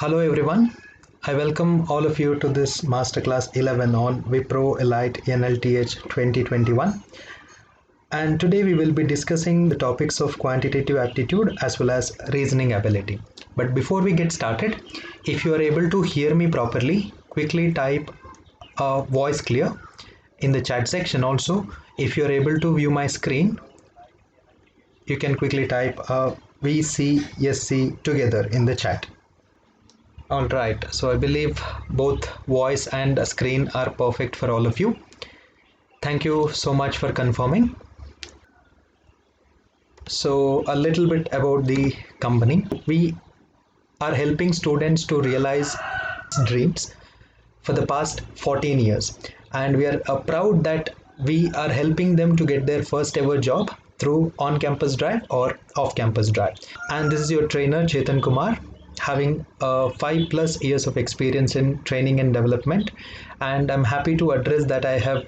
Hello everyone, I welcome all of you to this Masterclass 11 on WIPRO Elite NLTH 2021, and today we will be discussing the topics of quantitative aptitude as well as reasoning ability. But before we get started, if you are able to hear me properly, quickly type voice clear in the chat section. Also, if you are able to view my screen, you can quickly type VCSC together in the chat. All right, so I believe both voice and screen are perfect for all of you. Thank you so much for confirming. So a little bit about the company. We are helping students to realize dreams for the past 14 years, and we are proud that we are helping them to get their first ever job through on-campus drive or off-campus drive. And this is your trainer Chetan Kumar, having 5+ years of experience in training and development, and I'm happy to address that I have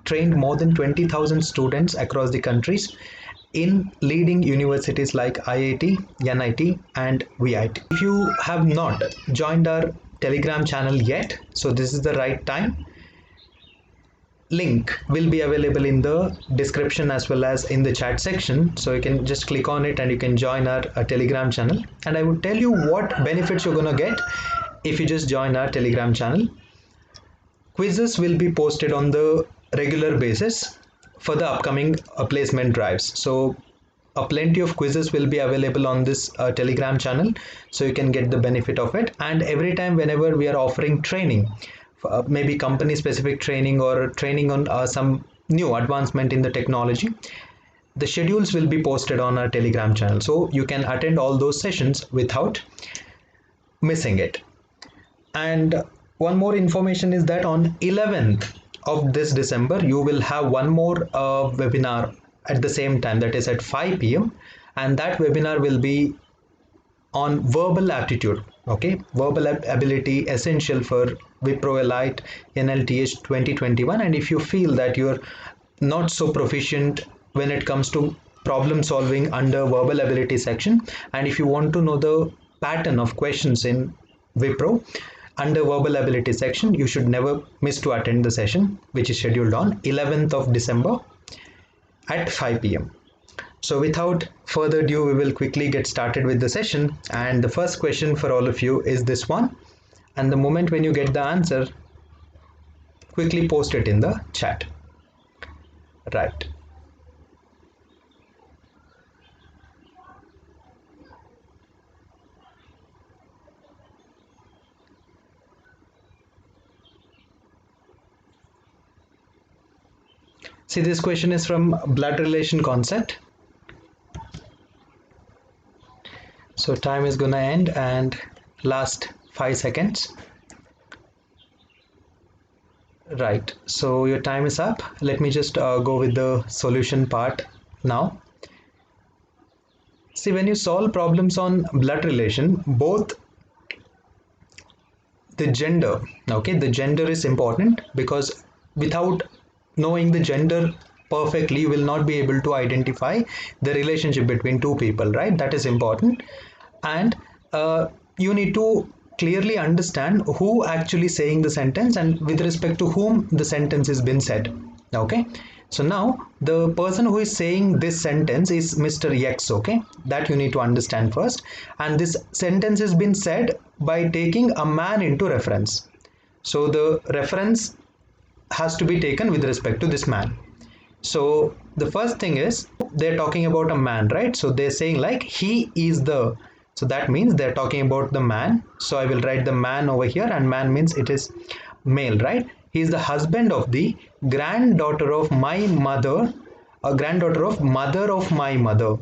trained more than 20,000 students across the countries in leading universities like IIT, NIT and VIT. If you have not joined our Telegram channel yet, so this is the right time. Link will be available in the description as well as in the chat section, so you can just click on it and you can join our Telegram channel. And I would tell you what benefits you're gonna get if you just join our Telegram channel. Quizzes will be posted on the regular basis for the upcoming placement drives. So plenty of quizzes will be available on this Telegram channel, so you can get the benefit of it. And every time whenever we are offering training, maybe company specific training or training on some new advancement in the technology, the schedules will be posted on our Telegram channel, so you can attend all those sessions without missing it. And one more information is that on 11th of this December you will have one more webinar at the same time, that is at 5 p.m. and that webinar will be on verbal aptitude. Okay, verbal ability essential for WIPRO Elite NLTH 2021. And if you feel that you're not so proficient when it comes to problem solving under verbal ability section, and if you want to know the pattern of questions in WIPRO under verbal ability section, you should never miss to attend the session which is scheduled on 11th of December at 5 p.m. So without further ado, we will quickly get started with the session. And the first question for all of you is this one. And the moment when you get the answer, quickly post it in the chat. Right. See, this question is from blood relation concept. So time is gonna end and last 5 seconds. Right, so your time is up. Let me just go with the solution part now. See, when you solve problems on blood relation, both the gender, okay, the gender is important, because without knowing the gender perfectly, you will not be able to identify the relationship between two people, right? That is important. And you need to clearly understand who actually saying the sentence and with respect to whom the sentence has been said. Okay, so now the person who is saying this sentence is Mr. X. Okay, that you need to understand first. And this sentence has been said by taking a man into reference. So the reference has to be taken with respect to this man. So the first thing is they're talking about a man, right? So they're saying like he is the, so that means they're talking about the man. So I will write the man over here, and man means it is male, right? He is the husband of the granddaughter of my mother, a granddaughter of mother of my mother.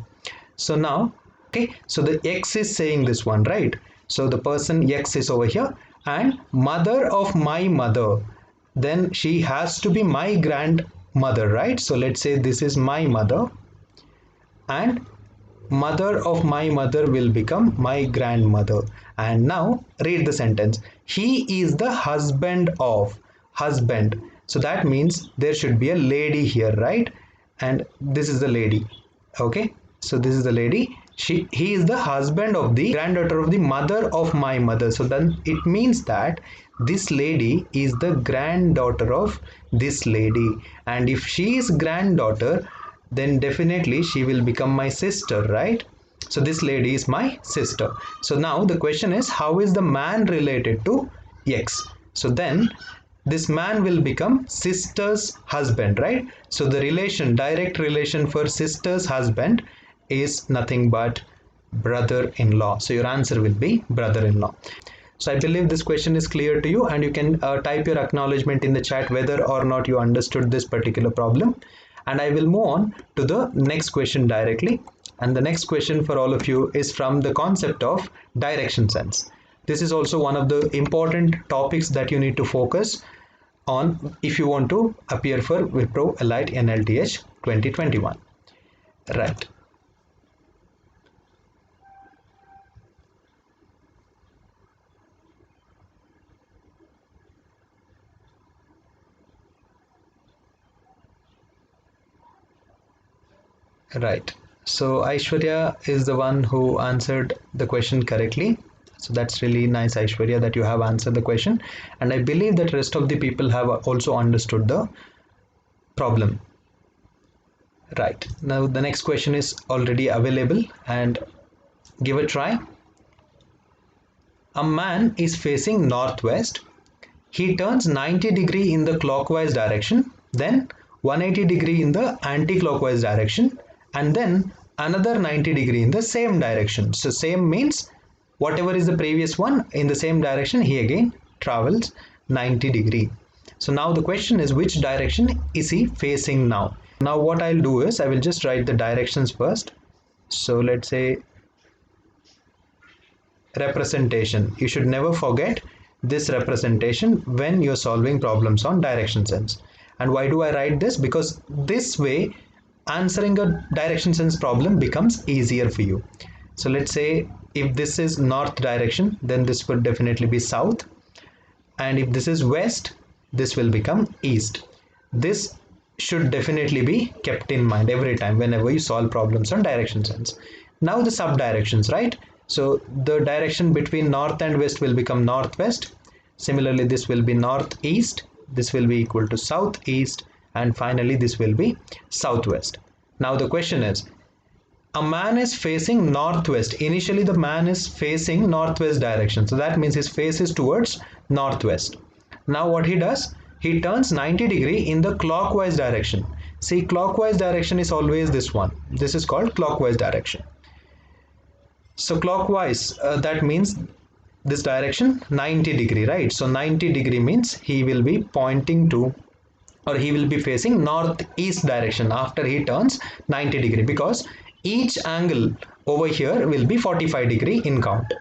So now, okay, so the X is saying this one, right? So the person X is over here, and mother of my mother, then she has to be my grandmother, right? So let's say this is my mother, and mother of my mother will become my grandmother. And now read the sentence. He is the husband of, husband. So that means there should be a lady here, right? And this is the lady. Okay, so this is the lady, He is the husband of the granddaughter of the mother of my mother. So then it means that this lady is the granddaughter of this lady, and if she is granddaughter, then definitely she will become my sister, right? So this lady is my sister. So now the question is, how is the man related to X? So then this man will become sister's husband, right? So the relation, direct relation for sister's husband is nothing but brother-in-law. So your answer will be brother-in-law. So I believe this question is clear to you, and you can type your acknowledgement in the chat whether or not you understood this particular problem. And I will move on to the next question directly. And the next question for all of you is from the concept of direction sense. This is also one of the important topics that you need to focus on if you want to appear for WIPRO Elite NLTH 2021. Right. Right. So Aishwarya is the one who answered the question correctly. So that's really nice, Aishwarya, that you have answered the question. And I believe that rest of the people have also understood the problem. Right. Now the next question is already available, and give a try. A man is facing northwest. He turns 90 in the clockwise direction, then 180 in the anti-clockwise direction, and then another 90 in the same direction. So same means whatever is the previous one, in the same direction he again travels 90. So now the question is, which direction is he facing now? Now what I'll do is I will just write the directions first. So let's say representation. You should never forget this representation when you're solving problems on direction sense. And why do I write this? Because this way answering a direction sense problem becomes easier for you. So let's say if this is north direction, then this would definitely be south, and if this is west, this will become east. This should definitely be kept in mind every time whenever you solve problems on direction sense. Now the sub directions, right? So the direction between north and west will become northwest. Similarly, this will be northeast, this will be equal to southeast, and finally this will be southwest. Now the question is, a man is facing northwest. Initially the man is facing northwest direction, so that means his face is towards northwest. Now what he does, he turns 90 in the clockwise direction. See, clockwise direction is always this one. This is called clockwise direction. So clockwise, that means this direction 90, right? So 90 means he will be pointing to, or he will be facing northeast direction after he turns 90, because each angle over here will be 45 in count.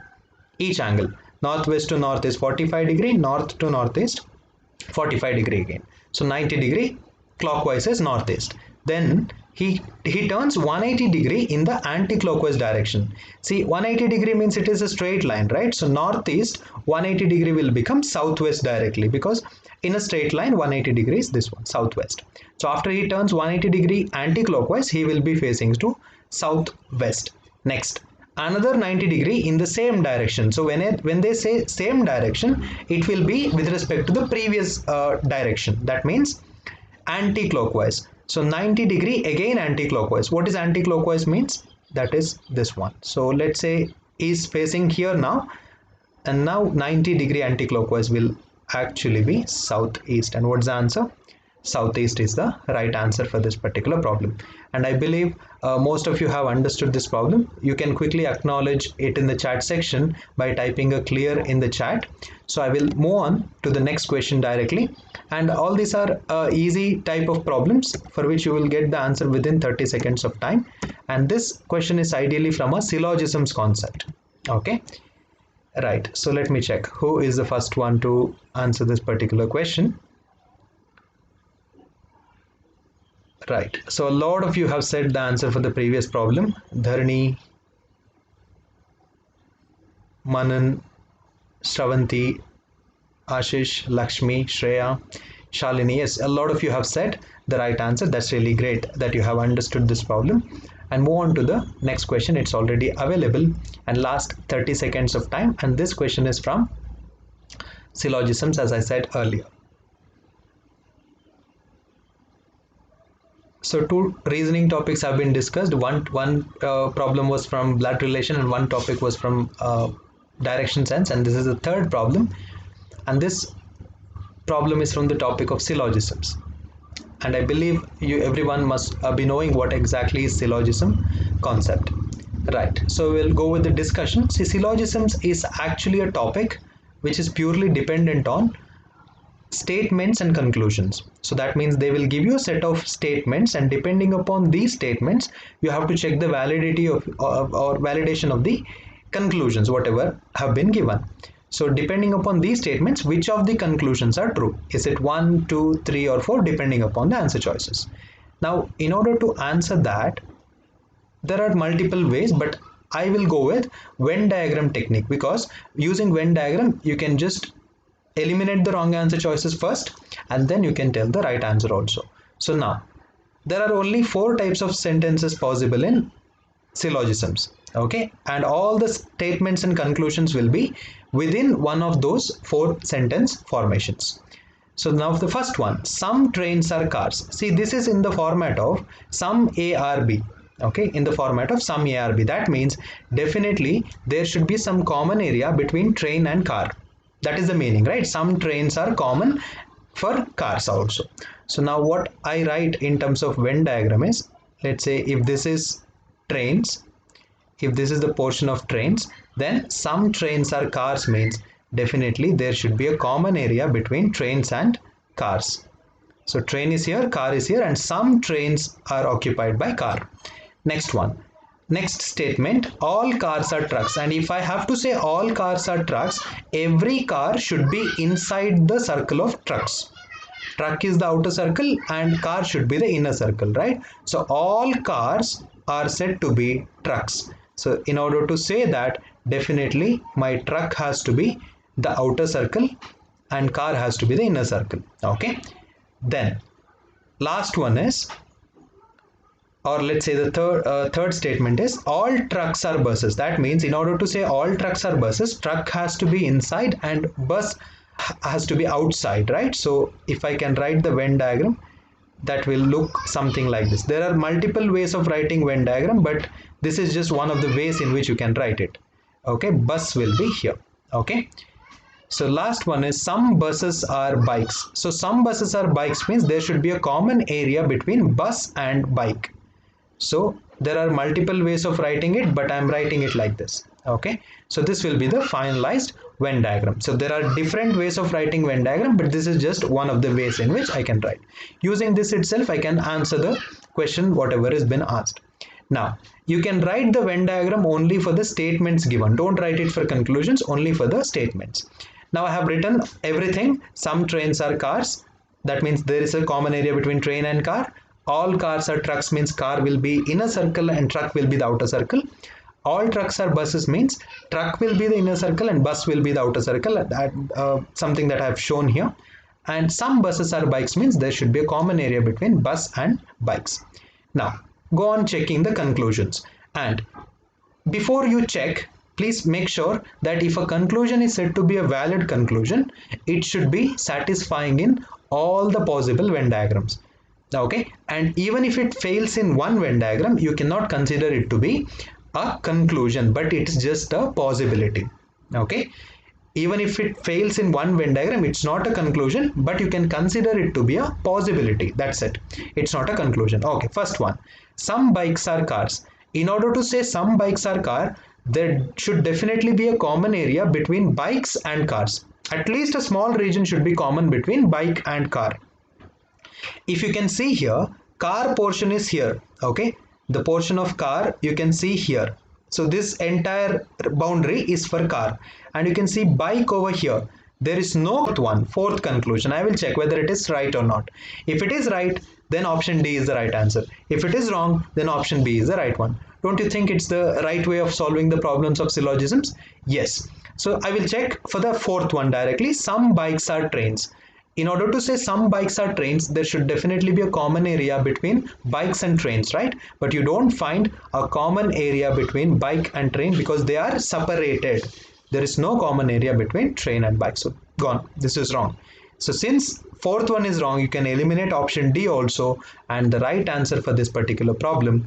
Each angle, northwest to north is 45, north to northeast 45 again. So 90 clockwise is northeast. Then he turns 180 in the anti-clockwise direction. See, 180 means it is a straight line, right? So northeast 180 will become southwest directly, because in a straight line 180 is this one, southwest. So after he turns 180 anti-clockwise, he will be facing to southwest. Next, another 90 in the same direction. So when they say same direction, it will be with respect to the previous direction. That means anti-clockwise. So 90 again anti-clockwise. What is anti-clockwise means? That is this one. So let's say is facing here now, and now 90 anti-clockwise will actually be southeast. And what's the answer? Southeast is the right answer for this particular problem. And I believe most of you have understood this problem. You can quickly acknowledge it in the chat section by typing a clear in the chat. So I will move on to the next question directly. And all these are easy type of problems for which you will get the answer within 30 seconds of time. And this question is ideally from a syllogisms concept. Okay. Right. So let me check who is the first one to answer this particular question. Right. So a lot of you have said the answer for the previous problem. Dharani, Manan, Shravanti, Ashish, Lakshmi, Shreya, Shalini. Yes, a lot of you have said the right answer. That's really great that you have understood this problem. and move on to the next question. It's already available, and last 30 seconds of time, and this question is from syllogisms, as I said earlier. So two reasoning topics have been discussed. One problem was from blood relation, and one topic was from direction sense, and this is the third problem, and this problem is from the topic of syllogisms. And I believe everyone must be knowing what exactly is syllogism concept. Right, so we'll go with the discussion. See, syllogisms is actually a topic which is purely dependent on statements and conclusions. So that means they will give you a set of statements, and depending upon these statements, you have to check the validity of or validation of the conclusions, whatever have been given. So depending upon these statements, which of the conclusions are true? Is it 1, 2, 3 or 4, depending upon the answer choices. Now, in order to answer that, there are multiple ways, but I will go with Venn diagram technique, because using Venn diagram, you can just eliminate the wrong answer choices first, and then you can tell the right answer also. So now, there are only 4 types of sentences possible in syllogisms, okay, and all the statements and conclusions will be within one of those 4 sentence formations. So now the first one, some trains are cars. See, this is in the format of some A or B, okay, in the format of some A or B. That means definitely there should be some common area between train and car. That is the meaning, right? Some trains are common for cars also. So now what I write in terms of Venn diagram is, let's say if this is trains, if this is the portion of trains, then some trains are cars means definitely there should be a common area between trains and cars. So train is here, car is here, and some trains are occupied by car. Next one. Next statement, all cars are trucks, and if I have to say all cars are trucks, every car should be inside the circle of trucks. Truck is the outer circle and car should be the inner circle, right? So all cars are said to be trucks. So in order to say that, definitely my truck has to be the outer circle and car has to be the inner circle, okay? Then last one is, or let's say the third statement is, all trucks are buses. That means in order to say all trucks are buses, truck has to be inside and bus has to be outside, right? So if I can write the Venn diagram, that will look something like this. There are multiple ways of writing Venn diagram, but this is just one of the ways in which you can write it, okay? Bus will be here, okay? So last one is, some buses are bikes. So some buses are bikes means there should be a common area between bus and bike. So there are multiple ways of writing it, but I'm writing it like this, okay? So this will be the finalized Venn diagram. So there are different ways of writing Venn diagram, but this is just one of the ways in which I can write. Using this itself, I can answer the question whatever has been asked. Now, you can write the Venn diagram only for the statements given. Don't write it for conclusions, only for the statements. Now I have written everything. Some trains are cars. That means there is a common area between train and car. All cars are trucks means car will be inner circle and truck will be the outer circle. All trucks are buses means truck will be the inner circle and bus will be the outer circle. That something that I have shown here. And some buses are bikes means there should be a common area between bus and bikes. Now go on checking the conclusions, and before you check, please make sure that if a conclusion is said to be a valid conclusion, it should be satisfying in all the possible Venn diagrams. Okay, and even if it fails in one Venn diagram, you cannot consider it to be a conclusion, but it's just a possibility. Okay, even if it fails in one Venn diagram, it's not a conclusion, but you can consider it to be a possibility. That's it. It's not a conclusion. Okay, first one, some bikes are cars. In order to say some bikes are car, there should definitely be a common area between bikes and cars. At least a small region should be common between bike and car. If you can see here, car portion is here, okay? The portion of car you can see here. So this entire boundary is for car, and you can see bike over here. There is no fourth conclusion. I will check whether it is right or not. If it is right, then option D is the right answer. If it is wrong, then option B is the right one. Don't you think it's the right way of solving the problems of syllogisms? Yes. So I will check for the fourth one directly. Some bikes are trains. in order to say some bikes are trains, there should definitely be a common area between bikes and trains, right? But you don't find a common area between bike and train because they are separated. There is no common area between train and bike. So gone. This is wrong. So since fourth one is wrong, you can eliminate option D also, and the right answer for this particular problem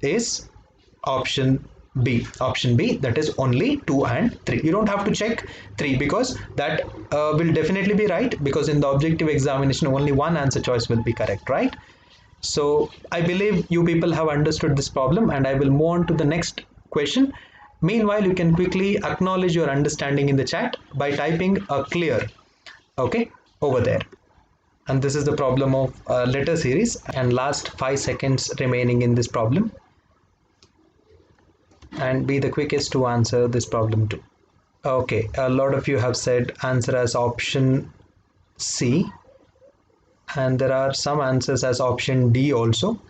is option B. Option B, that is only 2 and 3. You don't have to check 3 because that will definitely be right, because in the objective examination only one answer choice will be correct, right? So I believe you people have understood this problem, and I will move on to the next question. Meanwhile, you can quickly acknowledge your understanding in the chat by typing a clear, okay, over there. And this is the problem of letter series, and last 5 seconds remaining in this problem, and be the quickest to answer this problem too. Okay, a lot of you have said answer as option C, and there are some answers as option D also.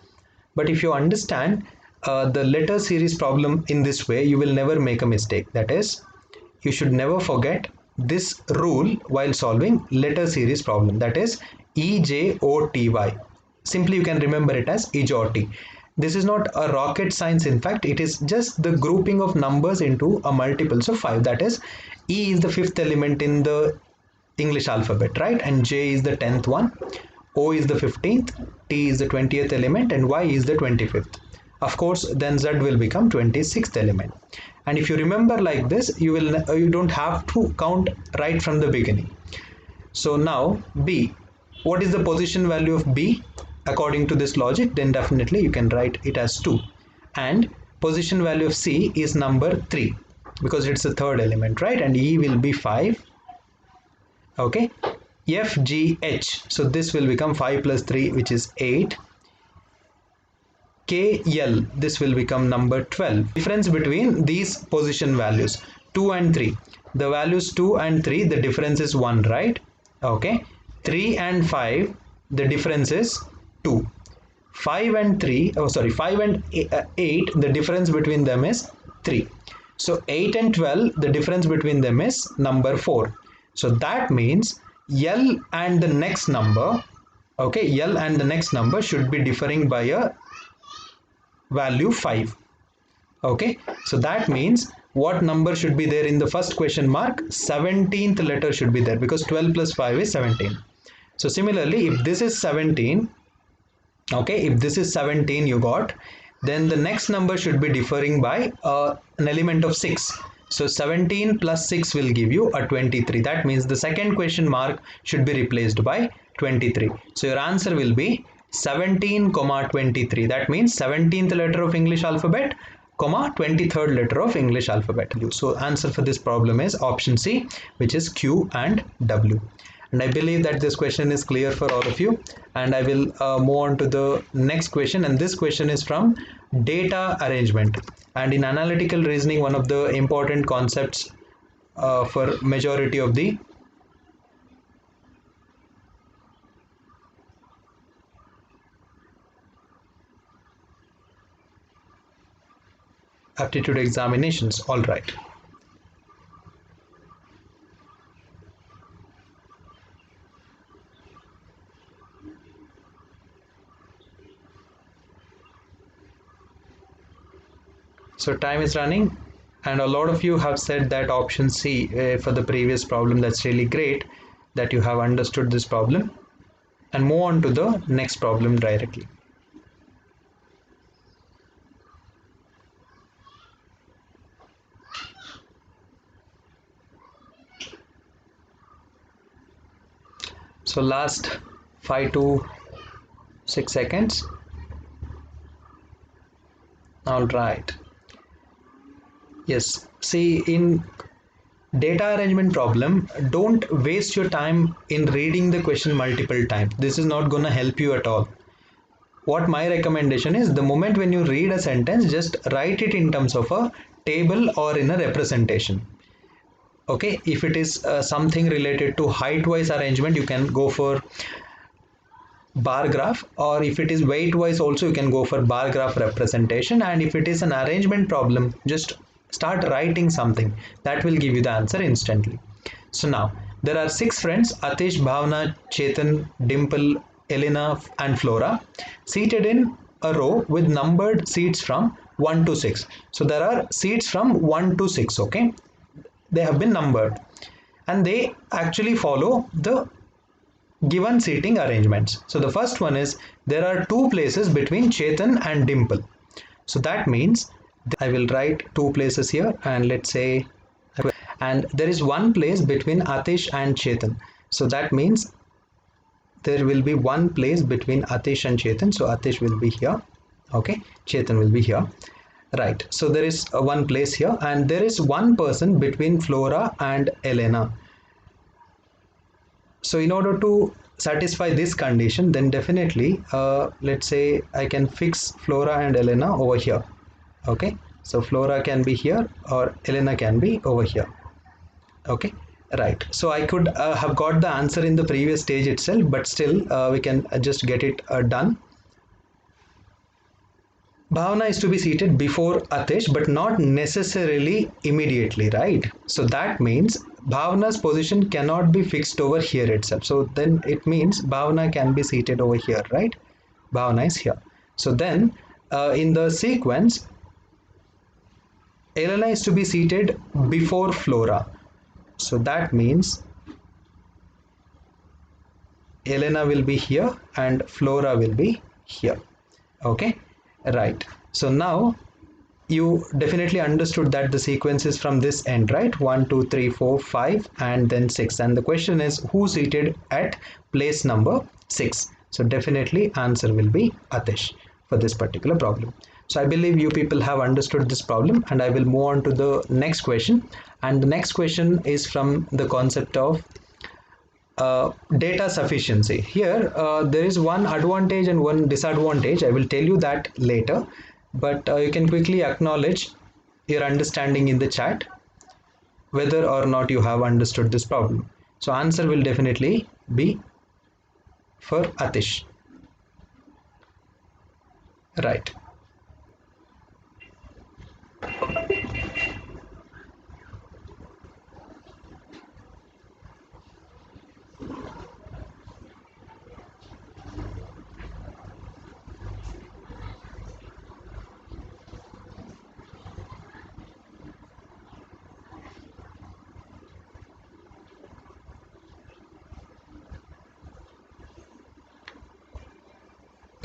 But if you understand the letter series problem in this way, you will never make a mistake. That is, you should never forget this rule while solving letter series problem, that is EJOTY. Simply you can remember it as EJOTY. This is not a rocket science. In fact, it is just the grouping of numbers into a multiples of 5. That is, E is the 5th element in the English alphabet, right? And J is the 10th one, O is the 15th, T is the 20th element, and Y is the 25th. Of course, then Z will become 26th element. And if you remember like this, you don't have to count right from the beginning. So now B, what is the position value of B? According to this logic, then definitely you can write it as 2. And position value of C is number 3 because it's the 3rd element, right? And E will be 5. Okay. F, G, H. So this will become 5 plus 3, which is 8. K, L. This will become number 12. Difference between these position values 2 and 3. The values 2 and 3, the difference is 1, right? Okay. 3 and 5, the difference is 2. 5 and 8, the difference between them is 3. So 8 and 12, the difference between them is number 4. So that means L and the next number, okay, L and the next number should be differing by a value 5. Okay, so that means what number should be there in the first question mark? 17th letter should be there, because 12 plus 5 is 17. So similarly, if this is 17, okay, if this is 17 you got, then the next number should be differing by an element of 6. So 17 plus 6 will give you a 23. That means the second question mark should be replaced by 23. So your answer will be 17, 23. That means 17th letter of English alphabet, 23rd letter of English alphabet. So answer for this problem is option C, which is Q and W. And I believe that this question is clear for all of you, and I will move on to the next question. And this question is from data arrangement, and in analytical reasoning, one of the important concepts for majority of the aptitude examinations. All right. So time is running, and a lot of you have said that option C for the previous problem. That's really great that you have understood this problem, and move on to the next problem directly. So last 5 to 6 seconds. All right. Yes, see, in data arrangement problem, don't waste your time in reading the question multiple times. This is not going to help you at all. What my recommendation is, the moment when you read a sentence, just write it in terms of a table or in a representation. Okay, if it is something related to height wise arrangement, you can go for bar graph, or if it is weight wise also, you can go for bar graph representation. And if it is an arrangement problem, just start writing something that will give you the answer instantly. So now there are 6 friends, Atish, Bhavna, Chetan, Dimple, Elena and Flora, seated in a row with numbered seats from 1 to 6. So there are seats from 1 to 6, okay? They have been numbered and they actually follow the given seating arrangements. So the first one is there are 2 places between Chetan and Dimple. So that means I will write 2 places here, and let's say, and there is 1 place between Atish and Chetan. So that means there will be 1 place between Atish and Chetan. So Atish will be here, okay, Chetan will be here, right? So there is 1 place here, and there is 1 person between Flora and Elena. So in order to satisfy this condition, then definitely let's say I can fix Flora and Elena over here, okay? So Flora can be here or Elena can be over here, okay, right? So I could have got the answer in the previous stage itself, but still we can just get it done. Bhavna is to be seated before Atish, but not necessarily immediately, right? So that means Bhavna's position cannot be fixed over here itself. So then it means Bhavna can be seated over here, right? Bhavna is here. So then in the sequence, Elena is to be seated before Flora. So that means Elena will be here and Flora will be here, okay? Right. So now you definitely understood that the sequence is from this end, right? 1, 2, 3, 4, 5 and then 6. And the question is who seated at place number 6? So definitely answer will be Atish for this particular problem. So I believe you people have understood this problem, and I will move on to the next question. And the next question is from the concept of data sufficiency. Here there is one advantage and one disadvantage. I will tell you that later, but you can quickly acknowledge your understanding in the chat whether or not you have understood this problem. So answer will definitely be for Atish, right?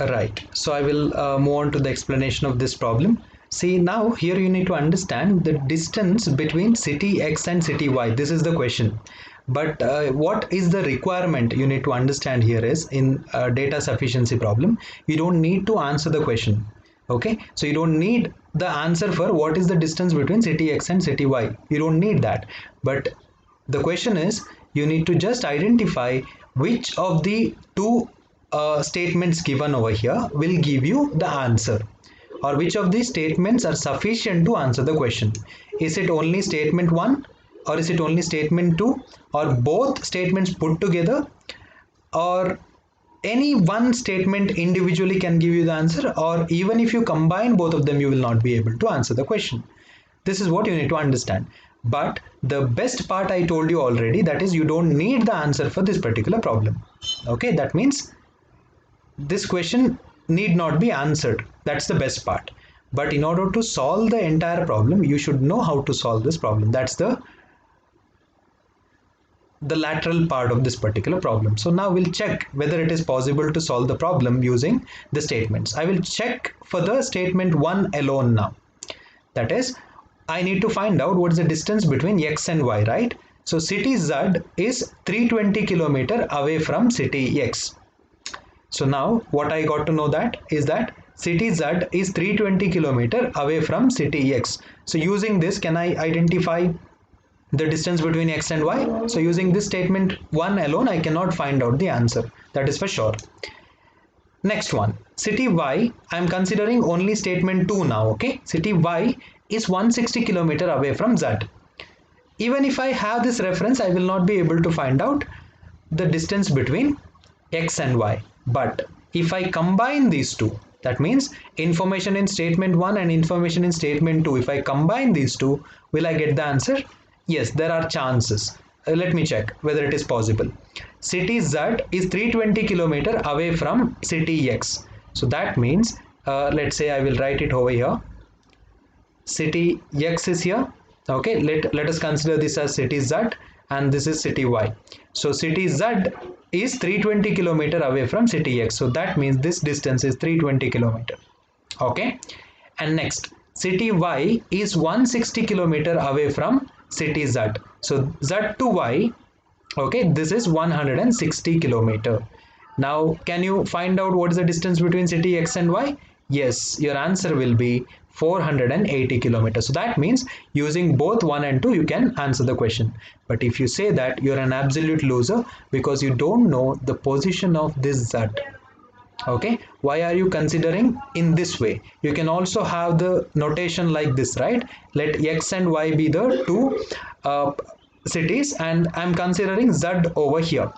Right, so I will move on to the explanation of this problem. See, now here you need to understand the distance between city X and city Y. This is the question. But what is the requirement you need to understand here is in a data sufficiency problem, you don't need to answer the question. Okay, so you don't need the answer for what is the distance between city X and city Y. You don't need that. But the question is you need to just identify which of the 2 statements given over here will give you the answer, or which of these statements are sufficient to answer the question. Is it only statement 1, or is it only statement 2, or both statements put together, or any one statement individually can give you the answer, or even if you combine both of them you will not be able to answer the question. This is what you need to understand. But the best part I told you already, that is you don't need the answer for this particular problem. Okay, that means this question need not be answered. That's the best part. But in order to solve the entire problem, you should know how to solve this problem. That's the lateral part of this particular problem. So now we'll check whether it is possible to solve the problem using the statements. I will check for the statement 1 alone now. That is, I need to find out what is the distance between X and Y, right? So city Z is 320 km away from city X. So now what I got to know that is that city Z is 320 km away from city X. So using this, can I identify the distance between X and Y? So using this statement 1 alone, I cannot find out the answer. That is for sure. Next one, city Y, I am considering only statement 2 now, okay? City Y is 160 km away from Z. Even if I have this reference, I will not be able to find out the distance between X and Y. But if I combine these two, that means information in statement 1 and information in statement 2, if I combine these two, will I get the answer? Yes, there are chances. let me check whether it is possible. City Z is 320 kilometer away from city X. So that means, let's say I will write it over here. City X is here. Okay, let us consider this as city Z and this is city Y. So city Z is 320 kilometer away from city X. So that means this distance is 320 kilometer. Okay, and next city Y is 160 kilometer away from city Z. So Z to Y, okay, this is 160 kilometer. Now can you find out what is the distance between city X and Y? Yes, your answer will be 480 kilometers. So that means using both 1 and 2 you can answer the question. But if you say that, you're an absolute loser because you don't know the position of this Z. Okay, why are you considering in this way? You can also have the notation like this, right? Let X and Y be the two cities and I'm considering Z over here.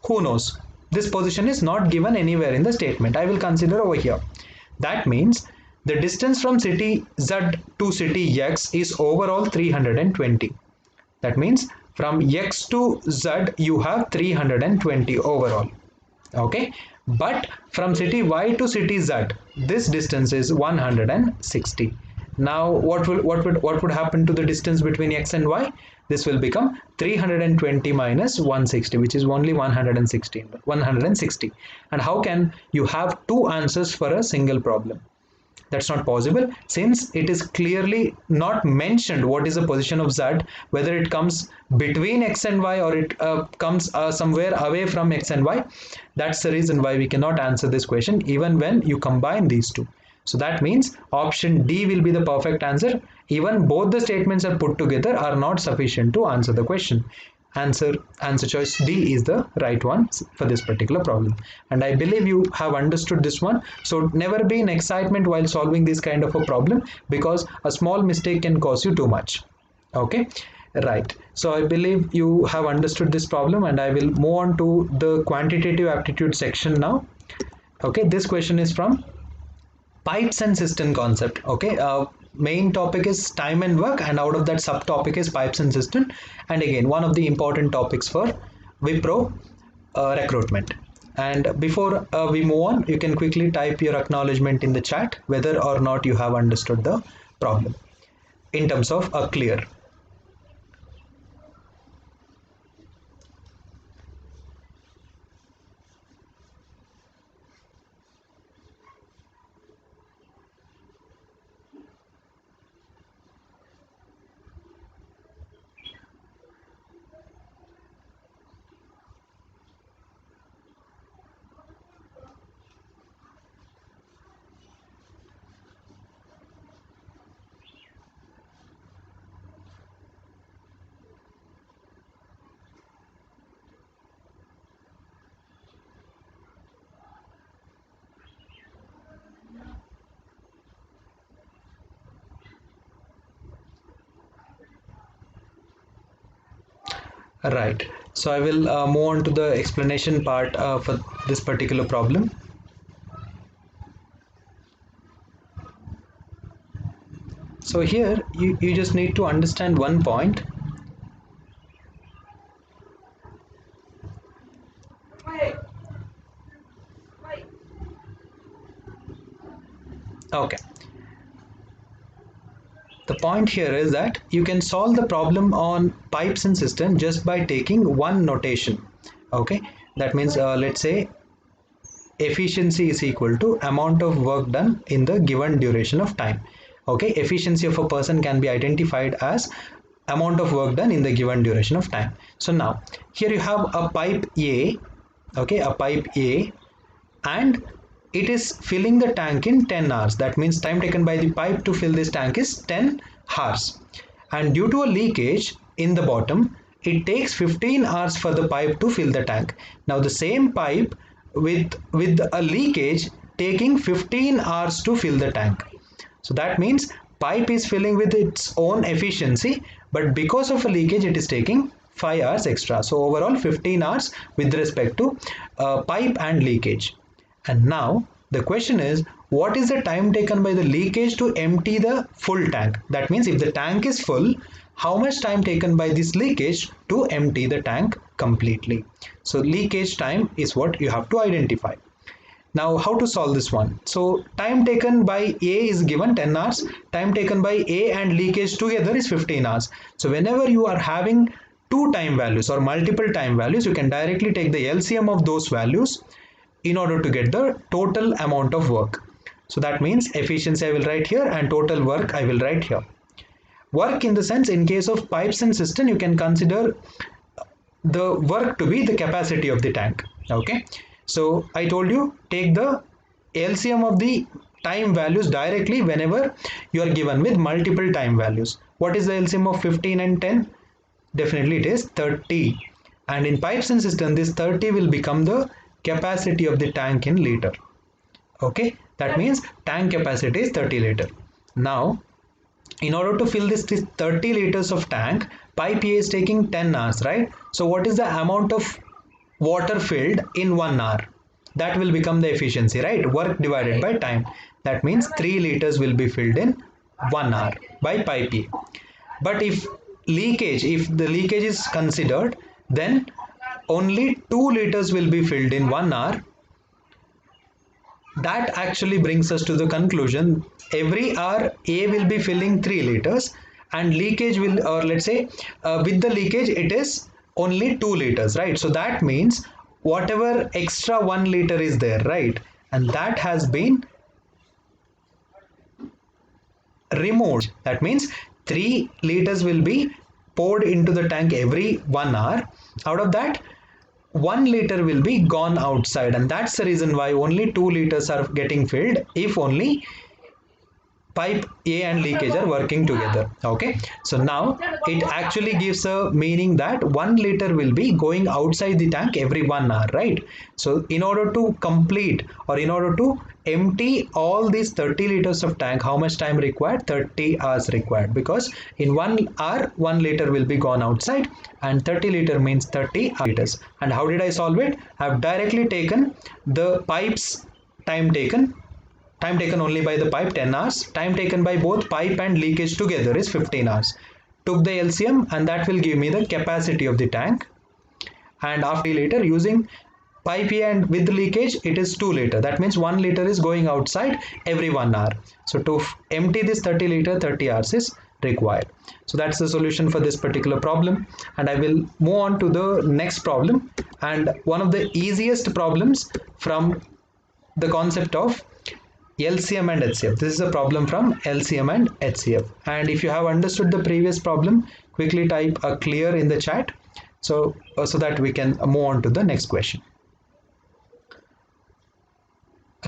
Who knows? This position is not given anywhere in the statement. I will consider over here. That means the distance from city Z to city X is overall 320. That means from X to Z you have 320 overall. Okay, but from city Y to city Z this distance is 160. Now what would happen to the distance between X and Y? This will become 320 minus 160, which is only 160. And how can you have two answers for a single problem? That's not possible, since it is clearly not mentioned what is the position of Z, whether it comes between X and Y or it comes somewhere away from X and Y. That's the reason why we cannot answer this question even when you combine these two. So that means option D will be the perfect answer. Even both the statements are put together are not sufficient to answer the question. Answer choice D is the right one for this particular problem. And I believe you have understood this one. So never be in excitement while solving this kind of a problem, because a small mistake can cause you too much. Okay, right. So I believe you have understood this problem and I will move on to the quantitative aptitude section now. Okay, this question is from pipes and cistern concept. Okay, main topic is time and work, and out of that subtopic is pipes and cistern, and again one of the important topics for WIPRO recruitment. And before we move on, you can quickly type your acknowledgement in the chat whether or not you have understood the problem in terms of a clear. Right, so I will move on to the explanation part for this particular problem. So here you just need to understand one point. Okay, the point here is that you can solve the problem on pipes and cistern just by taking one notation. Okay, that means let's say efficiency is equal to amount of work done in the given duration of time. Okay, efficiency of a person can be identified as amount of work done in the given duration of time. So now here you have a pipe A, okay, a pipe A, and it is filling the tank in 10 hours. That means time taken by the pipe to fill this tank is 10 hours. And due to a leakage in the bottom, it takes 15 hours for the pipe to fill the tank. Now the same pipe with a leakage taking 15 hours to fill the tank. So that means pipe is filling with its own efficiency, but because of a leakage it is taking 5 hours extra. So overall 15 hours with respect to pipe and leakage. And now the question is, what is the time taken by the leakage to empty the full tank? That means if the tank is full, how much time taken by this leakage to empty the tank completely. So leakage time is what you have to identify. Now how to solve this one? So time taken by A is given 10 hours, time taken by A and leakage together is 15 hours. So whenever you are having two time values or multiple time values, you can directly take the LCM of those values in order to get the total amount of work. So that means efficiency I will write here and total work I will write here. Work in the sense, in case of pipes and cistern, you can consider the work to be the capacity of the tank. Okay. So I told you, take the LCM of the time values directly whenever you are given with multiple time values. What is the LCM of 15 and 10? Definitely it is 30. And in pipes and cistern, this 30 will become the capacity of the tank in liter. Okay, that means tank capacity is 30 liter. Now, in order to fill this 30 liters of tank, pipe A is taking 10 hours, right? So what is the amount of water filled in 1 hour? That will become the efficiency, right? Work divided by time. That means 3 liters will be filled in 1 hour by pipe A. But if the leakage is considered, then only 2 liters will be filled in 1 hour. That actually brings us to the conclusion, every hour A will be filling 3 liters and leakage will, or let's say with the leakage it is only 2 liters, right? So that means whatever extra 1 liter is there, right? And that has been removed. That means 3 liters will be poured into the tank every 1 hour. Out of that, 1 liter will be gone outside, and that's the reason why only 2 liters are getting filled if only pipe A and leakage are working together. Okay, so now it actually gives a meaning that 1 liter will be going outside the tank every 1 hour, right? So in order to complete or in order to empty all these 30 liters of tank, how much time required? 30 hours required, because in 1 hour 1 liter will be gone outside and 30 liter means 30 liters. And how did I solve it? I have directly taken the pipe's time taken only by the pipe 10 hours, time taken by both pipe and leakage together is 15 hours. Took the LCM and that will give me the capacity of the tank. And after later using pipe A and with the leakage it is 2 liter. That means 1 liter is going outside every 1 hour. So to empty this 30 liter, 30 hours is required. So that's the solution for this particular problem, and I will move on to the next problem, and one of the easiest problems from the concept of LCM and HCF. This is a problem from LCM and HCF. And if you have understood the previous problem, quickly type a clear in the chat so that we can move on to the next question.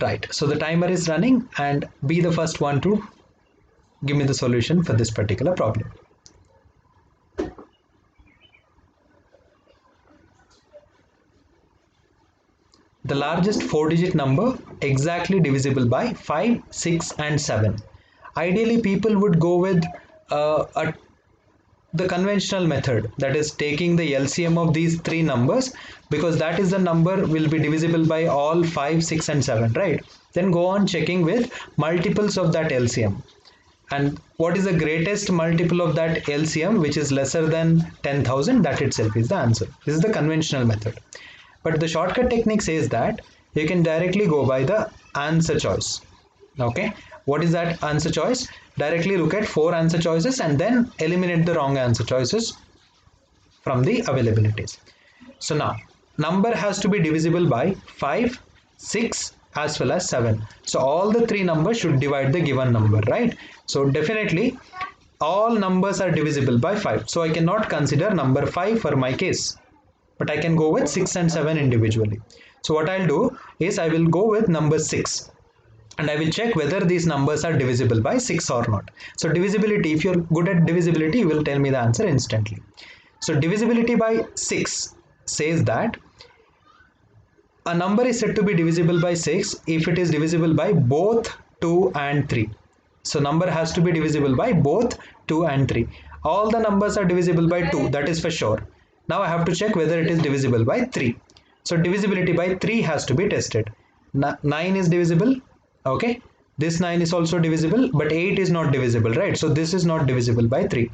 Right, so the timer is running, and be the first one to give me the solution for this particular problem. The largest 4-digit number exactly divisible by 5, 6 and 7. Ideally people would go with the conventional method, that is taking the LCM of these 3 numbers, because that is the number will be divisible by all 5, 6 and 7, right? Then go on checking with multiples of that LCM. And what is the greatest multiple of that LCM which is lesser than 10,000? That itself is the answer. This is the conventional method. But the shortcut technique says that you can directly go by the answer choice. Okay, what is that answer choice? Directly look at 4 answer choices and then eliminate the wrong answer choices from the availabilities. So now number has to be divisible by 5, 6 as well as 7. So all the 3 numbers should divide the given number, right? So definitely all numbers are divisible by 5. So I cannot consider number 5 for my case, but I can go with 6 and 7 individually. So what I'll do is I will go with number 6 and I will check whether these numbers are divisible by 6 or not. So divisibility, if you're good at divisibility, you will tell me the answer instantly. So divisibility by 6 says that a number is said to be divisible by 6 if it is divisible by both 2 and 3. So number has to be divisible by both 2 and 3. All the numbers are divisible by 2, that is for sure. Now I have to check whether it is divisible by 3. So divisibility by 3 has to be tested. 9 is divisible, okay, This 9 is also divisible, but 8 is not divisible, right? So this is not divisible by 3.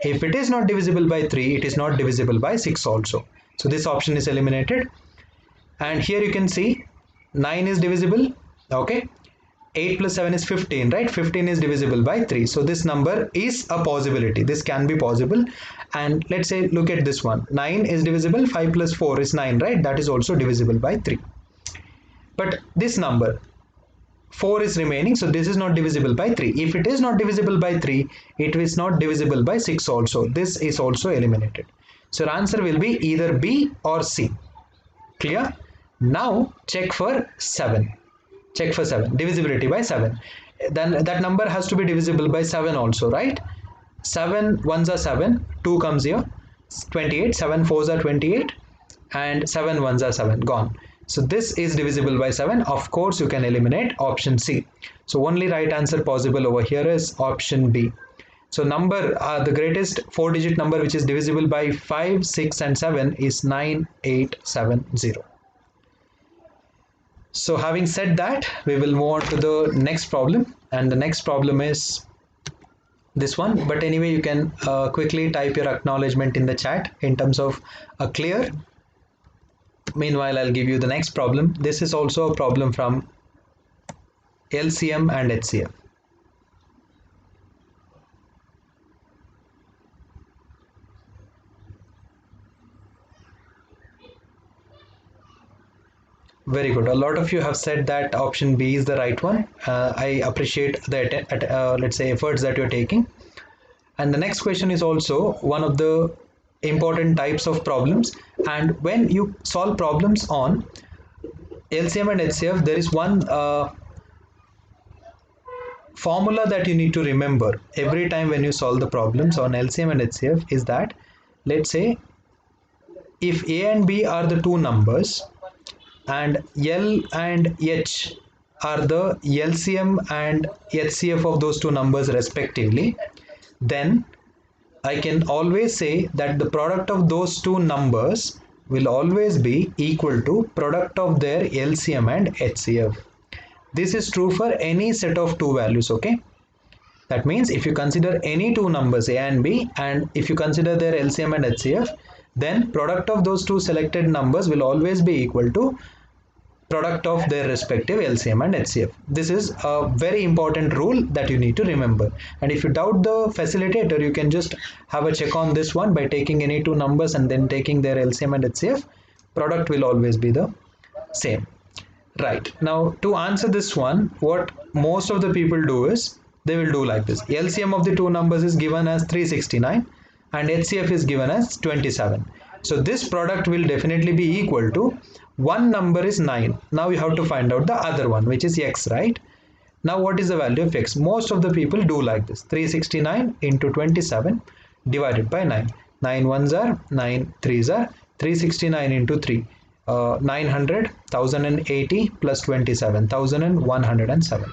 If it is not divisible by 3, it is not divisible by 6 also. So this option is eliminated. And here you can see 9 is divisible, okay? 8 plus 7 is 15, right? 15 is divisible by 3. So this number is a possibility. This can be possible. And let's say, look at this one. 9 is divisible, 5 plus 4 is 9, right? That is also divisible by 3. But this number, 4 is remaining, so this is not divisible by 3. If it is not divisible by 3, it is not divisible by 6 also. This is also eliminated. So your answer will be either B or C. Clear? Now check for 7. Check for 7. Divisibility by 7. Then that number has to be divisible by 7 also, right? 7 ones are 7. 2 comes here. 28. 7 fours are 28. And 7 ones are 7. Gone. So this is divisible by 7. Of course, you can eliminate option C. So only right answer possible over here is option B. So number, the greatest 4-digit number which is divisible by 5, 6 and 7 is 9870. So having said that, we will move on to the next problem, and the next problem is this one. But anyway, you can quickly type your acknowledgement in the chat in terms of a clear. Meanwhile, I'll give you the next problem. This is also a problem from LCM and HCF. Very good. A lot of you have said that option B is the right one. I appreciate the let's say efforts that you're taking. And the next question is also one of the important types of problems, and when you solve problems on LCM and HCF, there is one formula that you need to remember every time when you solve the problems on LCM and HCF is that, let's say if A and B are the two numbers and L and H are the LCM and HCF of those two numbers respectively, then I can always say that the product of those two numbers will always be equal to product of their LCM and HCF. This is true for any set of two values, okay? That means if you consider any two numbers A and B, and if you consider their LCM and HCF, then product of those two selected numbers will always be equal to product of their respective LCM and HCF. This is a very important rule that you need to remember. And if you doubt the facilitator, you can just have a check on this one by taking any two numbers and then taking their LCM and HCF. Product will always be the same. Right. Now to answer this one, what most of the people do is they will do like this. LCM of the two numbers is given as 369 and HCF is given as 27. So this product will definitely be equal to one number is 9. Now you have to find out the other one, which is x, right? Now what is the value of x? Most of the people do like this. 369 into 27 divided by 9. 9 ones are 9 threes are 369 into 3. 900, 1080 plus 27, 1107.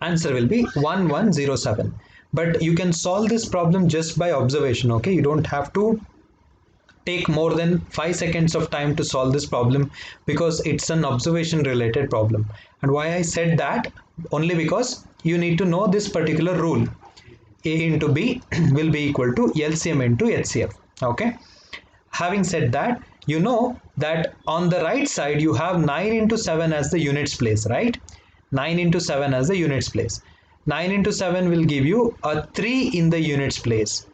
Answer will be 1107. But you can solve this problem just by observation, okay? You don't have to take more than 5 seconds of time to solve this problem because it's an observation related problem. And why I said that? Only because you need to know this particular rule. A into B will be equal to LCM into HCF, okay? Having said that, you know that on the right side you have 9 into 7 as the units place, right? 9 into 7 as the units place. 9 into 7 will give you a 3 in the units place.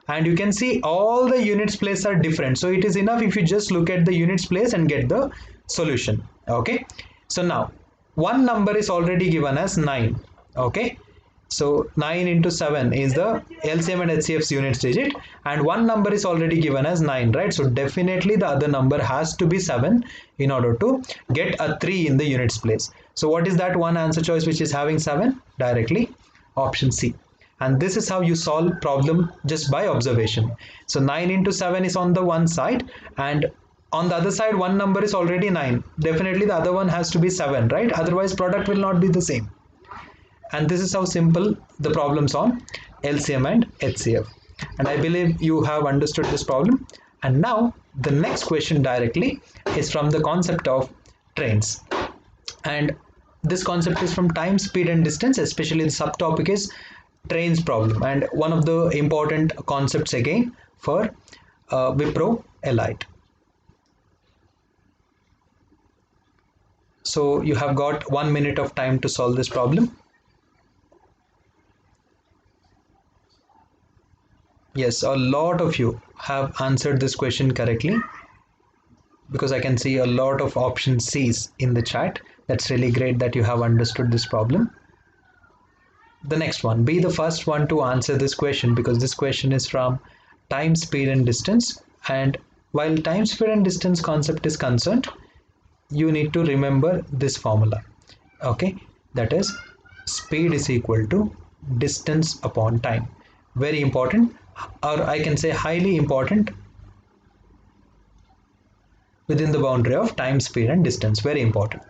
And you can see all the units place are different. So it is enough if you just look at the units place and get the solution. Okay. So now one number is already given as 9. Okay. So 9 into 7 is the LCM and HCF's units digit, and one number is already given as 9, right? So definitely the other number has to be 7 in order to get a 3 in the units place. So what is that one answer choice which is having 7? Directly option C. And this is how you solve problem just by observation. So 9 into 7 is on the one side, and on the other side one number is already 9. Definitely the other one has to be 7, right? Otherwise product will not be the same. And this is how simple the problems on LCM and HCF. And I believe you have understood this problem. And now the next question directly is from the concept of trains. And this concept is from time, speed and distance, especially the subtopic is trains problem, and one of the important concepts again for WIPRO Elite. So you have got 1 minute of time to solve this problem. Yes, a lot of you have answered this question correctly, because I can see a lot of option C's in the chat. That's really great that you have understood this problem. The next one, be the first one to answer this question, because this question is from time, speed and distance, and while time, speed and distance concept is concerned, you need to remember this formula. Okay, that is speed is equal to distance upon time. Very important, or I can say highly important within the boundary of time, speed and distance. Very important.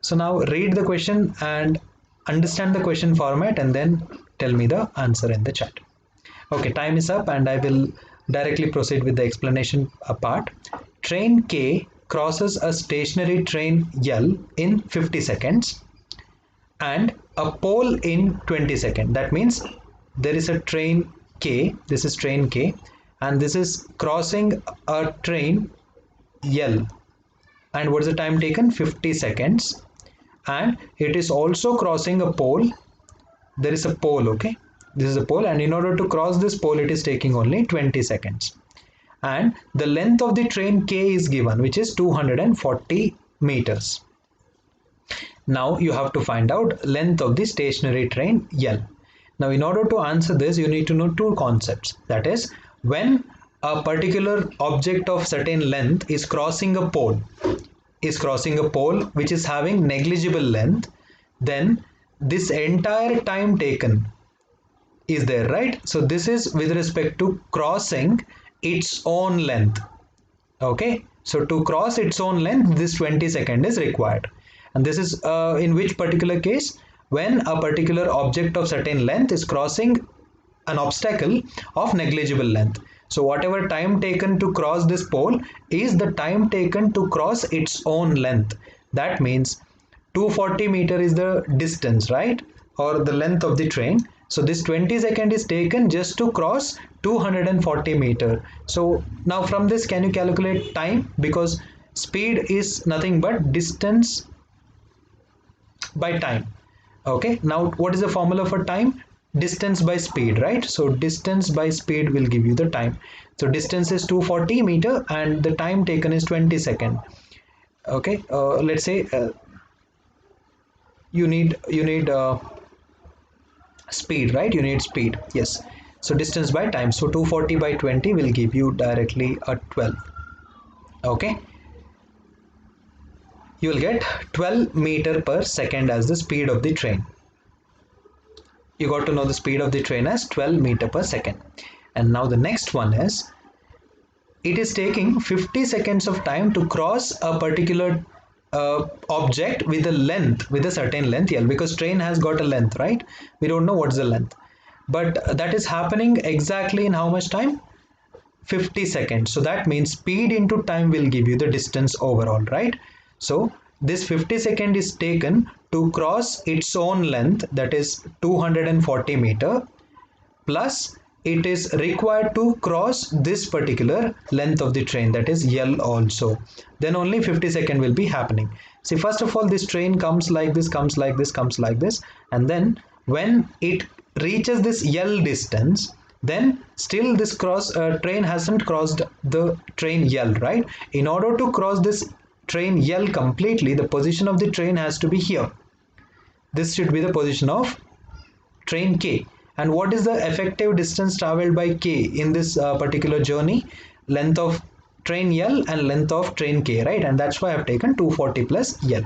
So now read the question and understand the question format and then tell me the answer in the chat. Okay, time is up and I will directly proceed with the explanation part. Train K crosses a stationary train L in 50 seconds and a pole in 20 seconds. That means there is a train K, this is train K, and this is crossing a train L. And what is the time taken? 50 seconds. And it is also crossing a pole. There is a pole, okay? This is a pole, and in order to cross this pole, it is taking only 20 seconds. And the length of the train K is given, which is 240 meters. Now you have to find out length of the stationary train L. Now in order to answer this, you need to know two concepts. That is, when a particular object of certain length is crossing a pole, which is having negligible length, then this entire time taken is there, right? So this is with respect to crossing its own length. Okay, so to cross its own length, this 20 seconds is required. And this is in which particular case? When a particular object of certain length is crossing an obstacle of negligible length. So whatever time taken to cross this pole is the time taken to cross its own length. That means 240 meter is the distance, right? Or the length of the train. So this 20 seconds is taken just to cross 240 meter. So now from this, can you calculate time? Because speed is nothing but distance by time. Okay, now what is the formula for time? Distance by speed, right? So distance by speed will give you the time. So distance is 240 meter and the time taken is 20 seconds. Okay, let's say you need speed, right? You need speed, yes. So distance by time, so 240 by 20 will give you directly a 12. Okay, you will get 12 meter per second as the speed of the train. You got to know the speed of the train as 12 meter per second. And now the next one is, it is taking 50 seconds of time to cross a particular object with a length, with a certain length L, because train has got a length, right? We don't know what's the length, but that is happening exactly in how much time? 50 seconds. So that means speed into time will give you the distance overall, right? So this 50 seconds is taken to cross its own length, that is 240 meter, plus it is required to cross this particular length of the train, that is L also. Then only 50 seconds will be happening. See, first of all, this train comes like this, comes like this, comes like this, and then when it reaches this L distance, then still this train hasn't crossed the train L, right? In order to cross this train L completely, the position of the train has to be here. This should be the position of train K. And what is the effective distance traveled by K in this particular journey? Length of train L and length of train K, right? And that's why I've taken 240 plus L.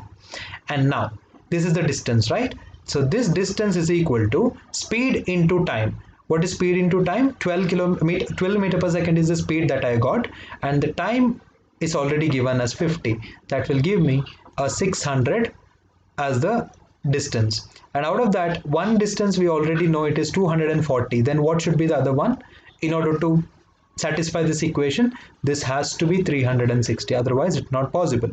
And now this is the distance, right? So this distance is equal to speed into time. What is speed into time? 12 meter per second is the speed that I got, and the time is already given as 50. That will give me a 600 as the distance. And out of that, one distance we already know it is 240. Then what should be the other one? In order to satisfy this equation, this has to be 360. Otherwise, it's not possible.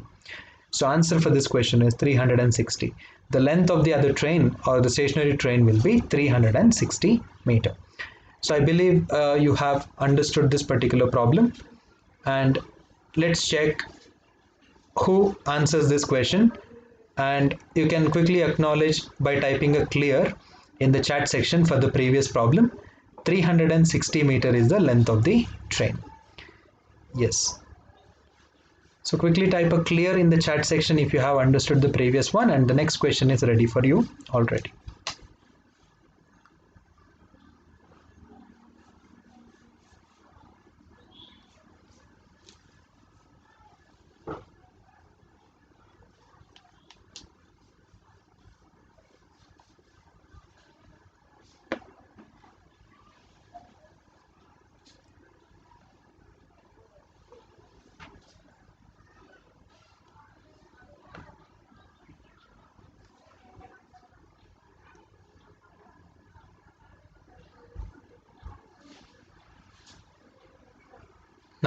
So answer for this question is 360. The length of the other train or the stationary train will be 360 meter. So I believe you have understood this particular problem, and let's check who answers this question, and you can quickly acknowledge by typing a clear in the chat section for the previous problem. 360 meter is the length of the train. Yes. So quickly type a clear in the chat section if you have understood the previous one, and the next question is ready for you already.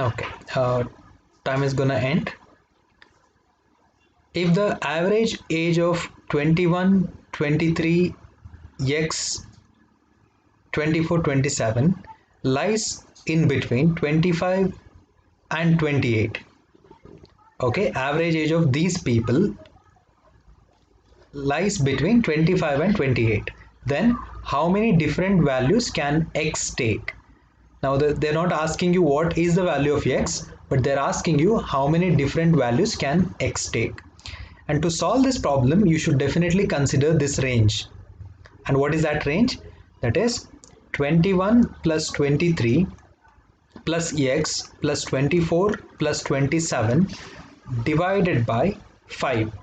Okay, time is gonna end. If the average age of 21, 23, x 24, 27 lies in between 25 and 28, okay, average age of these people lies between 25 and 28, then how many different values can x take? Now they're not asking you what is the value of x, but they're asking you how many different values can x take. And to solve this problem, you should definitely consider this range. And what is that range? That is 21 plus 23 plus x plus 24 plus 27 divided by 5.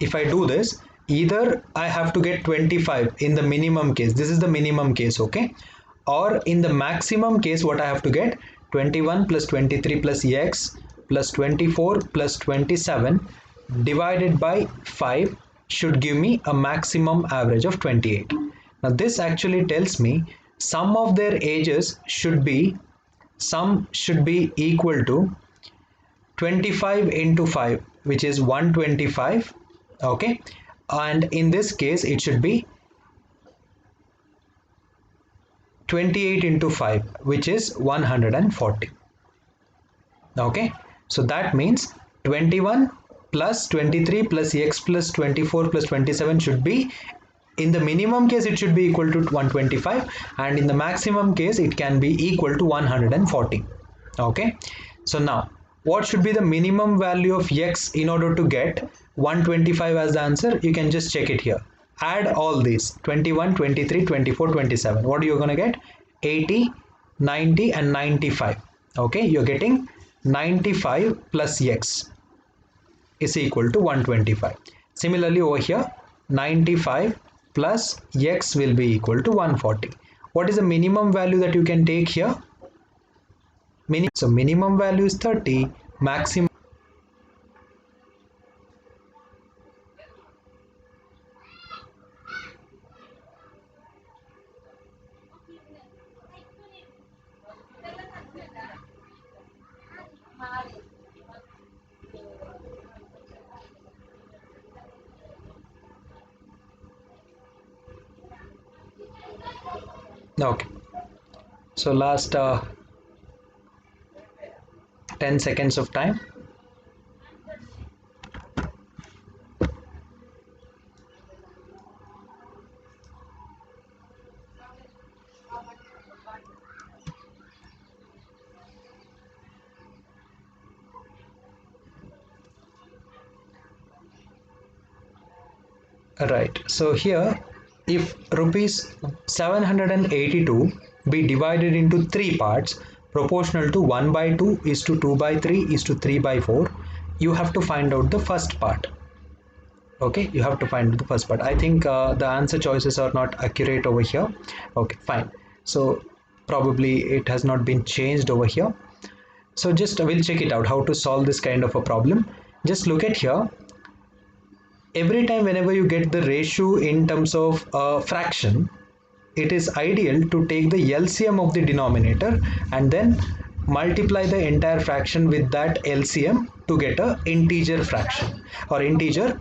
If I do this, either I have to get 25 in the minimum case, this is the minimum case, okay, or in the maximum case what I have to get 21 plus 23 plus x plus 24 plus 27 divided by 5 should give me a maximum average of 28. Now this actually tells me sum of their ages should be equal to 25 into 5, which is 125, okay, and in this case it should be 28 into 5, which is 140. Okay, so that means 21 plus 23 plus x plus 24 plus 27 should be, in the minimum case it should be equal to 125, and in the maximum case it can be equal to 140. Okay, so now what should be the minimum value of x in order to get 125 as the answer? You can just check it here. Add all these 21, 23, 24, 27. What are you going to get? 80, 90 and 95. Okay, you're getting 95 plus x is equal to 125. Similarly over here, 95 plus x will be equal to 140. What is the minimum value that you can take here? So minimum value is 30, maximum. Okay, so last 10 seconds of time. Right, so here if rupees 782 be divided into 3 parts proportional to 1 by 2 is to 2 by 3 is to 3 by 4, you have to find out the first part. Okay, you have to find the first part. I think the answer choices are not accurate over here. Okay, fine, so probably it has not been changed over here. So just we'll check it out how to solve this kind of a problem. Just look at here. Every time whenever you get the ratio in terms of a fraction, it is ideal to take the LCM of the denominator and then multiply the entire fraction with that LCM to get a integer fraction or integer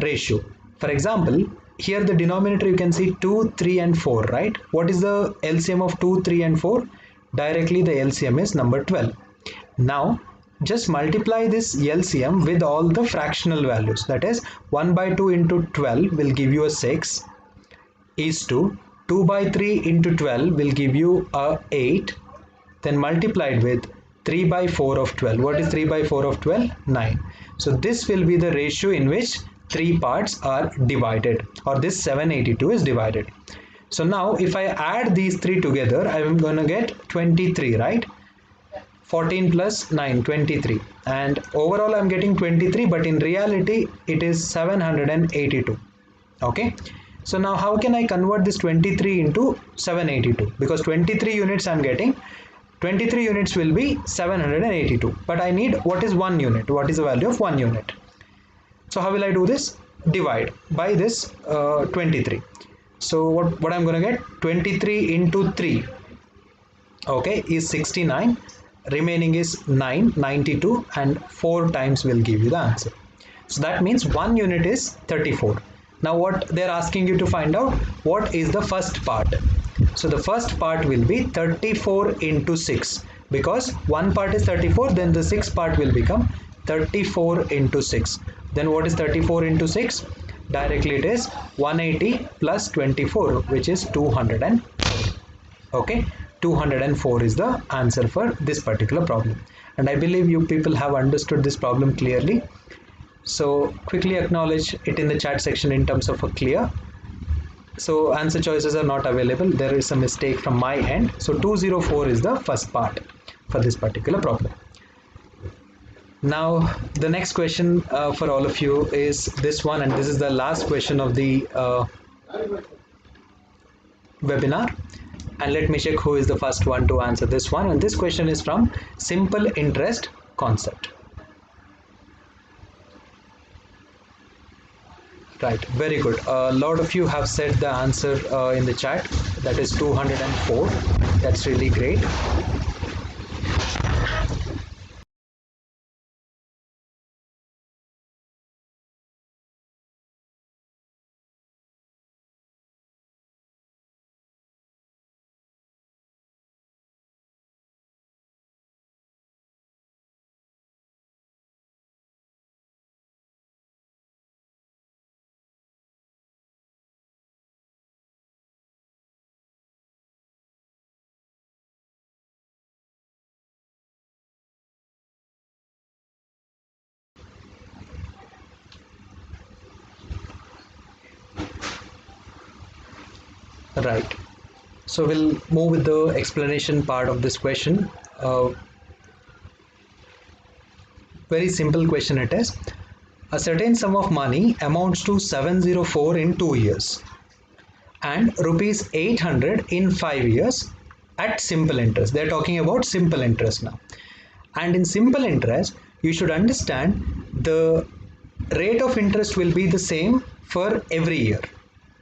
ratio. For example, here the denominator you can see 2, 3 and 4, right? What is the LCM of 2, 3 and 4? Directly the LCM is number 12. Now just multiply this LCM with all the fractional values. That is 1 by 2 into 12 will give you a 6 is to 2 by 3 into 12 will give you a 8, then multiplied with 3 by 4 of 12. What is 3 by 4 of 12? 9. So this will be the ratio in which 3 parts are divided, or this 782 is divided. So now if I add these 3 together, I am going to get 23, right? 14 plus 9, 23, and overall I'm getting 23, but in reality it is 782. Okay, so now how can I convert this 23 into 782? Because 23 units I'm getting, 23 units will be 782, but I need what is 1 unit, what is the value of 1 unit. So how will I do this? Divide by this 23. So what I'm going to get, 23 into 3, okay, is 69, remaining is 9, 92, and 4 times will give you the answer. So that means 1 unit is 34. Now what they're asking you to find out, what is the first part? So the first part will be 34 into 6, because one part is 34, then the 6th part will become 34 into 6. Then what is 34 into 6? Directly it is 180 plus 24, which is 204. Okay, 204 is the answer for this particular problem. And I believe you people have understood this problem clearly. So quickly acknowledge it in the chat section in terms of a clear. So answer choices are not available. There is a mistake from my end. So 204 is the first part for this particular problem. Now the next question for all of you is this one, and this is the last question of the webinar. And let me check who is the first one to answer this one. And this question is from simple interest concept. Right, very good. A lot of you have said the answer in the chat. That is 204. That's really great. Right, so we'll move with the explanation part of this question. Very simple question it is. A certain sum of money amounts to 704 in 2 years and rupees 800 in 5 years at simple interest. They're talking about simple interest now. And in simple interest, you should understand the rate of interest will be the same for every year.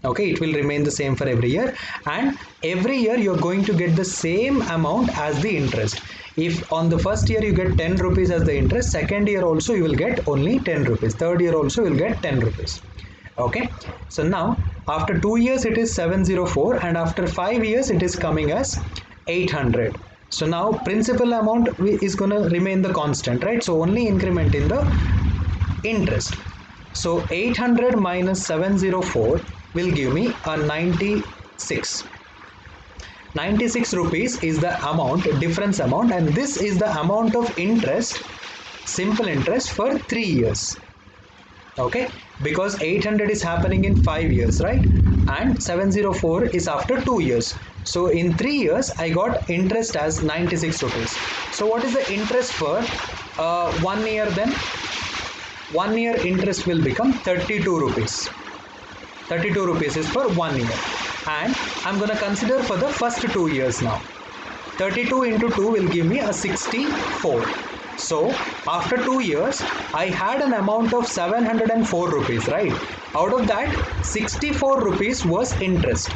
Okay, it will remain the same for every year, and every year you're going to get the same amount as the interest. If on the first year you get 10 rupees as the interest, second year also you will get only 10 rupees, third year also you will get 10 rupees. Okay, so now after 2 years it is 704, and after 5 years it is coming as 800. So now principal amount is going to remain the constant, right? So only increment in the interest. So 800 minus 704 will give me a 96. 96 rupees is the amount, difference amount, and this is the amount of interest, simple interest for 3 years. Okay, because 800 is happening in 5 years, right? And 704 is after 2 years. So in 3 years I got interest as 96 rupees. So what is the interest for 1 year then? 1 year interest will become 32 rupees. 32 rupees is for 1 year, and I'm going to consider for the first 2 years now. 32 into 2 will give me a 64. So after 2 years I had an amount of 704 rupees, right? Out of that 64 rupees was interest.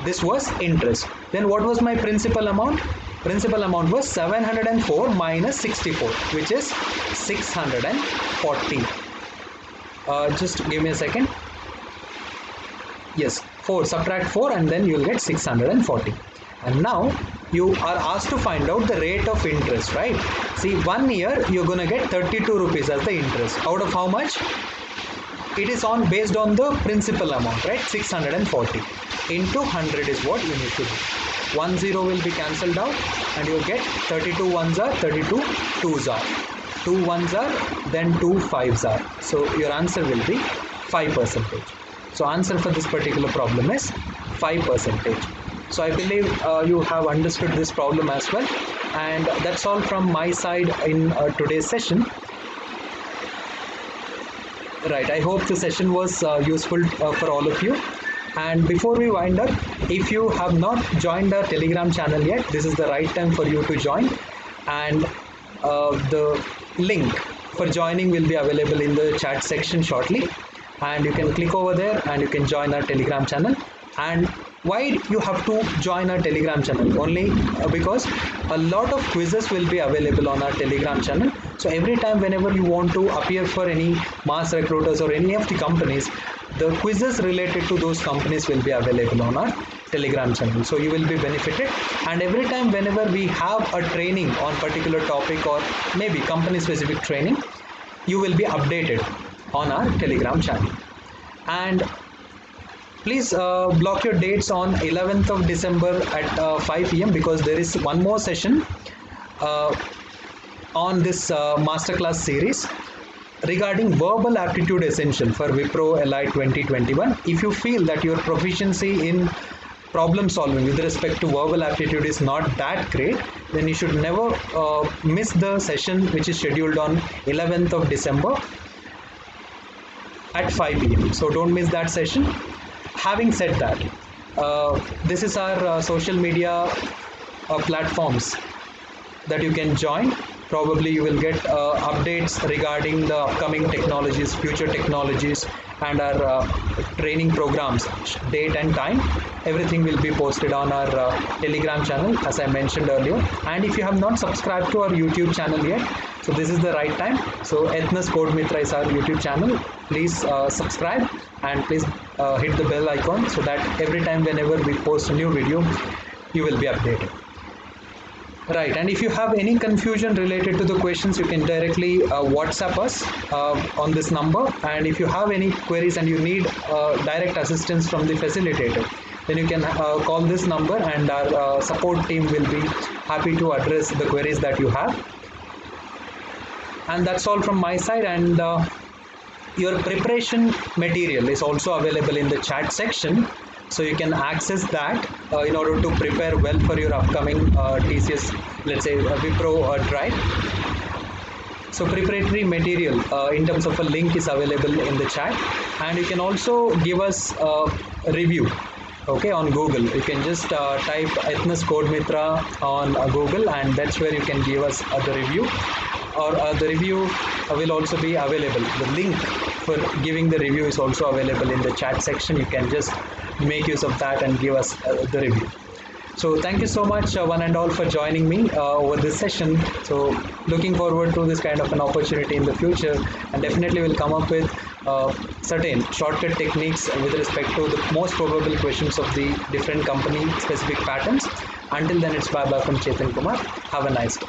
This was interest. Then what was my principal amount? principal amount was 704 minus 64, which is 640. Just give me a second. Yes, 4, subtract 4 and then you will get 640. And now you are asked to find out the rate of interest, right? See, 1 year you're going to get 32 rupees as the interest. Out of how much? It is based on the principal amount, right? 640 into 100 is what you need to do. 1 0 will be cancelled out and you will get 32 ones are 32 twos are. 2 ones are, then 2 fives are. So your answer will be 5%. So answer for this particular problem is 5%. So I believe you have understood this problem as well. And that's all from my side in today's session. Right, I hope the session was useful for all of you. And before we wind up, if you have not joined our Telegram channel yet, this is the right time for you to join. And the link for joining will be available in the chat section shortly. And you can click over there and you can join our Telegram channel. And why you have to join our Telegram channel? Only because a lot of quizzes will be available on our Telegram channel. So every time whenever you want to appear for any mass recruiters or any of the companies, the quizzes related to those companies will be available on our Telegram channel. So you will be benefited. And every time whenever we have a training on particular topic or maybe company specific training, you will be updated on our Telegram channel. And please block your dates on 11th of December at 5 PM because there is one more session on this masterclass series regarding verbal aptitude essential for WIPRO Elite 2021. If you feel that your proficiency in problem solving with respect to verbal aptitude is not that great, then you should never miss the session which is scheduled on 11th of December at 5 PM. So don't miss that session. Having said that, this is our social media platforms that you can join. Probably you will get updates regarding the upcoming technologies, future technologies, and our training programs, date and time. Everything will be posted on our Telegram channel, as I mentioned earlier. And if you have not subscribed to our YouTube channel yet, so this is the right time. So Ethnus Codemithra is our YouTube channel. Please subscribe and please hit the bell icon so that every time whenever we post a new video, you will be updated. Right, and if you have any confusion related to the questions, you can directly WhatsApp us on this number. And if you have any queries and you need direct assistance from the facilitator, then you can call this number and our support team will be happy to address the queries that you have. And that's all from my side. And your preparation material is also available in the chat section. So you can access that in order to prepare well for your upcoming TCS, let's say WIPRO drive. So preparatory material in terms of a link is available in the chat, and you can also give us a review. Okay, on Google, you can just type Ethnus Codemithra on Google, and that's where you can give us the review. Or the review will also be available. The link for giving the review is also available in the chat section. You can just make use of that and give us the review. So thank you so much one and all for joining me over this session. So looking forward to this kind of an opportunity in the future, and definitely will come up with certain shortcut techniques with respect to the most probable questions of the different company specific patterns. Until then, it's bye bye from Chetan Kumar. Have a nice day.